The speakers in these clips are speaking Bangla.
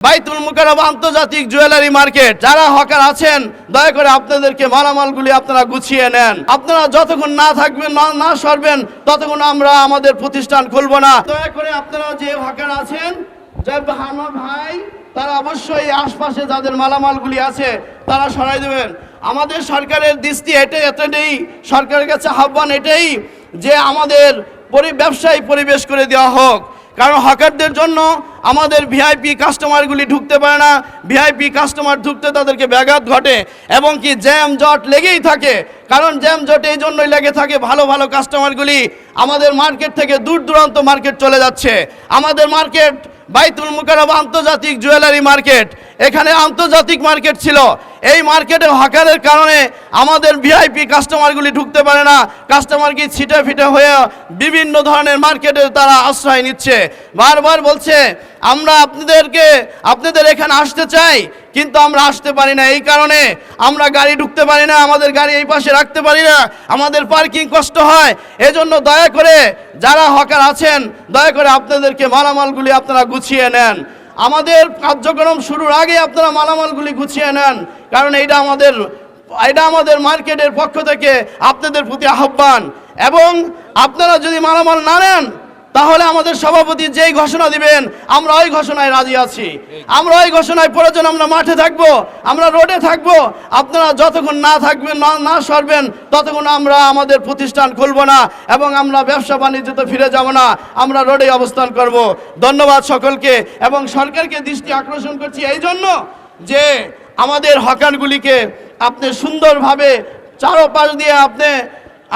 বাইতুল মুকাররম আন্তর্জাতিক জুয়েলারি মার্কেট, যারা হকার আছেন দয়া করে আপনাদেরকে মালামালগুলি আপনারা গুছিয়ে নেন। আপনারা যতক্ষণ না থাকবেন না সরবেন ততক্ষণ আমরা আমাদের প্রতিষ্ঠান খুলব না। দয়া করে আপনারা যে হকার আছেন আমার ভাই তারা অবশ্যই আশপাশে যাদের মালামালগুলি আছে তারা সরাই দেবেন। আমাদের সরকারের দৃষ্টি এটাই সরকারের কাছে আহ্বান এটাই যে আমাদের ব্যবসায়ী পরিবেশ করে দেওয়া হোক, কারণ হকারদের জন্য আমাদের ভিআইপি কাস্টমারগুলি ঢুকতে পারে না। ভিআইপি কাস্টমার ঢুকতে তাদেরকে ব্যাঘাত ঘটে এবং কি জ্যাম জট লেগেই থাকে। কারণ জ্যাম জট এই জন্যই লেগে থাকে, ভালো ভালো কাস্টমারগুলি আমাদের মার্কেট থেকে দূর দূরান্ত মার্কেট চলে যাচ্ছে। আমাদের মার্কেট বাইতুল মুকাররম আন্তর্জাতিক জুয়েলারি মার্কেট, এখানে আন্তর্জাতিক মার্কেট ছিল। এই মার্কেটে হকারের কারণে আমাদের ভিআইপি কাস্টমারগুলি ঢুকতে পারে না। কাস্টমার কি ছিটে ফিটে হয়ে বিভিন্ন ধরনের মার্কেটে তারা আশ্রয় নিচ্ছে। বারবার বলছে আমরা আপনাদের এখানে আসতে চাই, কিন্তু আমরা আসতে পারি না। এই কারণে আমরা গাড়ি ঢুকতে পারি না, আমাদের গাড়ি এই পাশে রাখতে পারি না, আমাদের পার্কিং কষ্ট হয়। এজন্য দয়া করে যারা হকার আছেন দয়া করে আপনাদেরকে মালামালগুলি আপনারা গুছিয়ে নেন। আমাদের কার্যক্রম শুরুর আগে আপনারা মালামালগুলি গুছিয়ে নেন, কারণ এটা আমাদের মার্কেটের পক্ষ থেকে আপনাদের প্রতি আহ্বান। এবং আপনারা যদি মালামাল না নেন তাহলে আমাদের সভাপতি যেই ঘোষণা দিবেন আমরা ওই ঘোষণায় রাজি আছি। আমরা ওই ঘোষণায় প্রয়োজন আমরা মাঠে থাকবো, আমরা রোডে থাকবো। আপনারা যতক্ষণ না থাকবেন না সরবেন ততক্ষণ আমরা আমাদের প্রতিষ্ঠান খুলব না এবং আমরা ব্যবসা বাণিজ্যতে ফিরে যাব না, আমরা রোডে অবস্থান করব। ধন্যবাদ সকলকে। এবং সরকারকে দৃষ্টি আকর্ষণ করছি এই জন্য যে আমাদের হকারগুলিকে আপনি সুন্দরভাবে চারপাশ দিয়ে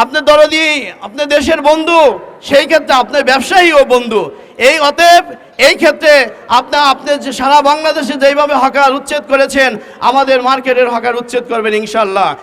আপনি দরদি, আপনি দেশের বন্ধু, সেই ক্ষেত্রে আপনি ব্যবসায়ী ও বন্ধু। অতএব এই ক্ষেত্রে আপনি যে সারা বাংলাদেশে যেইভাবে হকার উচ্ছেদ করেছেন আমাদের মার্কেটের হকার উচ্ছেদ করবেন ইনশাল্লাহ।